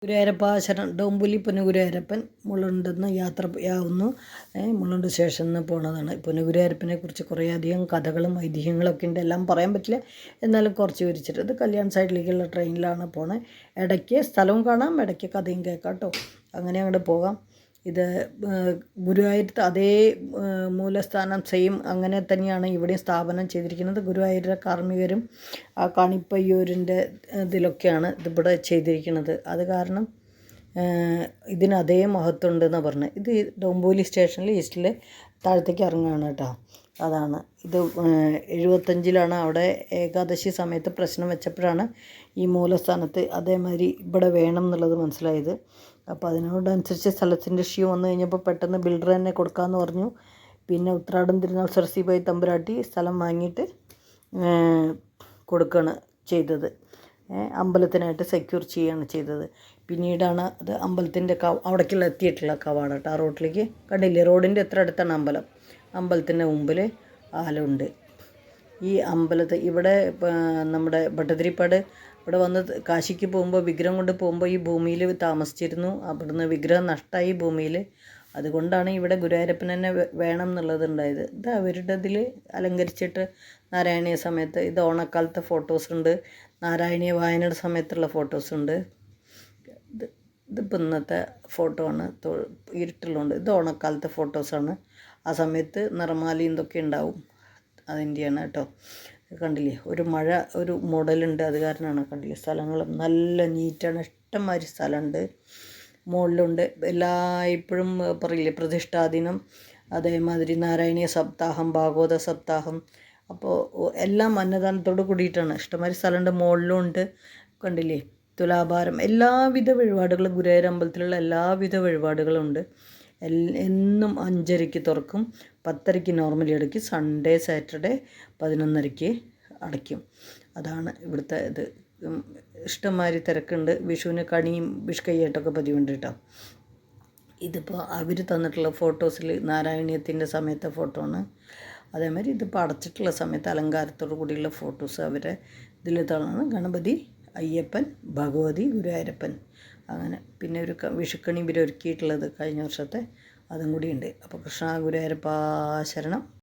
ഗുരുവായൂരപ്പ ശരണം ഡോംബുലി പുനഗുരുവായൂരപ്പൻ മുള്ളുണ്ടെന്ന് യാത്രയാവുന്നു. മുള്ളുണ്ട് സ്റ്റേഷനിൽ നിന്ന് പോണതാണ്. പുനഗുരുവായൂരപ്പനെ കുറിച്ച് കുറേയധികം കഥകളും ഐതിഹ്യങ്ങളൊക്കെ ഉണ്ട്. എല്ലാം പറയാൻ പറ്റില്ല, എന്നാലും കുറച്ച് വിവരിച്ചിട്ട്. ഇത് കല്യാൺ സൈഡിലേക്കുള്ള ട്രെയിനിലാണ് പോണത്. ഇടയ്ക്ക് സ്ഥലവും കാണാം, ഇടയ്ക്ക് കഥയും കേൾക്കാം കേട്ടോ. അങ്ങനെ അങ്ങോട്ട് പോകാം. ഇത് ഗുരുവായൂരത്തെ അതേ മൂലസ്ഥാനം സെയിം അങ്ങനെ തന്നെയാണ് ഇവിടെയും സ്ഥാപനം ചെയ്തിരിക്കുന്നത്. ഗുരുവായൂരിലെ കാർമ്മികരും ആ കാണിപ്പയ്യൂരിൻ്റെ ഇതിലൊക്കെയാണ് ഇതിവിടെ ചെയ്തിരിക്കുന്നത്. അത് കാരണം ഇതിന് അതേ മഹത്വം ഉണ്ടെന്ന് പറഞ്ഞത്. ഇത് ഡോംബോലി സ്റ്റേഷനിൽ ഈസ്റ്റിൽ താഴത്തേക്ക് ഇറങ്ങുകയാണ് കേട്ടോ. അതാണ് ഇത് 75-ലാണ് അവിടെ ഏകാദശി സമയത്ത് പ്രശ്നം വെച്ചപ്പോഴാണ് ഈ മൂലസ്ഥാനത്ത് അതേമാതിരി ഇവിടെ വേണം എന്നുള്ളത് മനസ്സിലായത്. അപ്പോൾ അതിനോടനുസരിച്ച് സ്ഥലത്തിൻ്റെ ഇഷ്യൂ വന്നു കഴിഞ്ഞപ്പോൾ പെട്ടെന്ന് ബിൽഡർ തന്നെ കൊടുക്കാമെന്ന് പറഞ്ഞു. പിന്നെ ഉത്രാടം തിരുനാൾ സരസിബായി തമ്പുരാട്ടി സ്ഥലം വാങ്ങിയിട്ട് കൊടുക്കുകയാണ് ചെയ്തത്. അമ്പലത്തിനായിട്ട് സെക്യൂർ ചെയ്യുകയാണ് ചെയ്തത്. പിന്നീടാണ് അത് അമ്പലത്തിൻ്റെ അവിടേക്കുള്ള എത്തിയിട്ടുള്ള കവാടം കേട്ടോ. ആ റോട്ടിലേക്ക് കണ്ടില്ലേ, റോഡിൻ്റെ എത്ര അടുത്താണ് അമ്പലം. അമ്പലത്തിൻ്റെ മുമ്പിൽ ആലുണ്ട്. ഈ അമ്പലത്തിൽ ഇവിടെ നമ്മുടെ ഭട്ടതിരിപ്പാട് ഇവിടെ വന്ന് കാശിക്ക് പോകുമ്പോൾ വിഗ്രഹം കൊണ്ട് പോകുമ്പോൾ ഈ ഭൂമിയിൽ താമസിച്ചിരുന്നു. അവിടുന്ന് വിഗ്രഹം നഷ്ടമായി ഭൂമിയിൽ. അതുകൊണ്ടാണ് ഇവിടെ ഗുരുവായൂരപ്പൻ തന്നെ വേണം എന്നുള്ളത് ഉണ്ടായത്. ഇത് അവരുടെ ഇതിൽ അലങ്കരിച്ചിട്ട് നാരായണീയ സമയത്ത് ഇത് ഓണക്കാലത്തെ ഫോട്ടോസുണ്ട്, നാരായണീയ വായനയുടെ സമയത്തുള്ള ഫോട്ടോസുണ്ട്. ഇതിപ്പോൾ ഇന്നത്തെ ഫോട്ടോ ആണ്, ഇരുട്ടുള്ളതുകൊണ്ട്. ഇത് ഓണക്കാലത്തെ ഫോട്ടോസാണ്. ആ സമയത്ത് നിറമാലി ഇതൊക്കെ ഉണ്ടാവും, അതിൻ്റെയാണ് കേട്ടോ. കണ്ടില്ലേ, ഒരു മഴ ഒരു മോഡലുണ്ട്, അത് കാരണമാണ്. കണ്ടില്ലേ, സ്ഥലങ്ങളും നല്ല നീറ്റാണ്, ഇഷ്ടംമാതിരി സ്ഥലമുണ്ട്. മുകളിലുണ്ട് ഇപ്പോഴും പറയില്ലേ പ്രതിഷ്ഠാദിനം, അതേമാതിരി നാരായണീയ സപ്താഹം, ഭാഗവത സപ്താഹം. അപ്പോൾ എല്ലാം അന്നദാനത്തോട് കൂടിയിട്ടാണ്. ഇഷ്ടംമാതിരി സ്ഥലമുണ്ട്, മുകളിലും ഉണ്ട്. കണ്ടില്ലേ, തുലാഭാരം, എല്ലാവിധ വഴിപാടുകളും ഗുരുവായൂർ അമ്പലത്തിലുള്ള എല്ലാവിധ വഴിപാടുകളും ഉണ്ട്. എന്നും 5:30 തുറക്കും, 10:30 നോർമലി അടയ്ക്കും. സൺഡേ സാറ്റർഡേ 11:30 അടയ്ക്കും. അതാണ് ഇവിടുത്തെ ഇത്. ഇഷ്ടംമാതിരി തിരക്കുണ്ട്. വിഷുവിന് കണിയും വിഷുക്കയ്യായിട്ടൊക്കെ പതിവുണ്ട് കേട്ടോ. ഇതിപ്പോൾ അവർ തന്നിട്ടുള്ള ഫോട്ടോസിൽ നാരായണീയത്തിൻ്റെ സമയത്തെ ഫോട്ടോ ആണ്. അതേമാതിരി ഇതിപ്പോൾ അടച്ചിട്ടുള്ള സമയത്ത് അലങ്കാരത്തോടു കൂടിയുള്ള ഫോട്ടോസ് അവരെ ഇതിൽ തള്ളാണ്. ഗണപതി, അയ്യപ്പൻ, ഭഗവതി, ഗുരുവായൂരപ്പൻ, അങ്ങനെ. പിന്നെ ഒരു വിഷുക്കണി ഇവർ ഒരുക്കിയിട്ടുള്ളത് കഴിഞ്ഞ വർഷത്തെ, അതും കൂടി ഉണ്ട്. അപ്പോൾ കൃഷ്ണ ഗുരുവായൂരപ്പ ശരണം.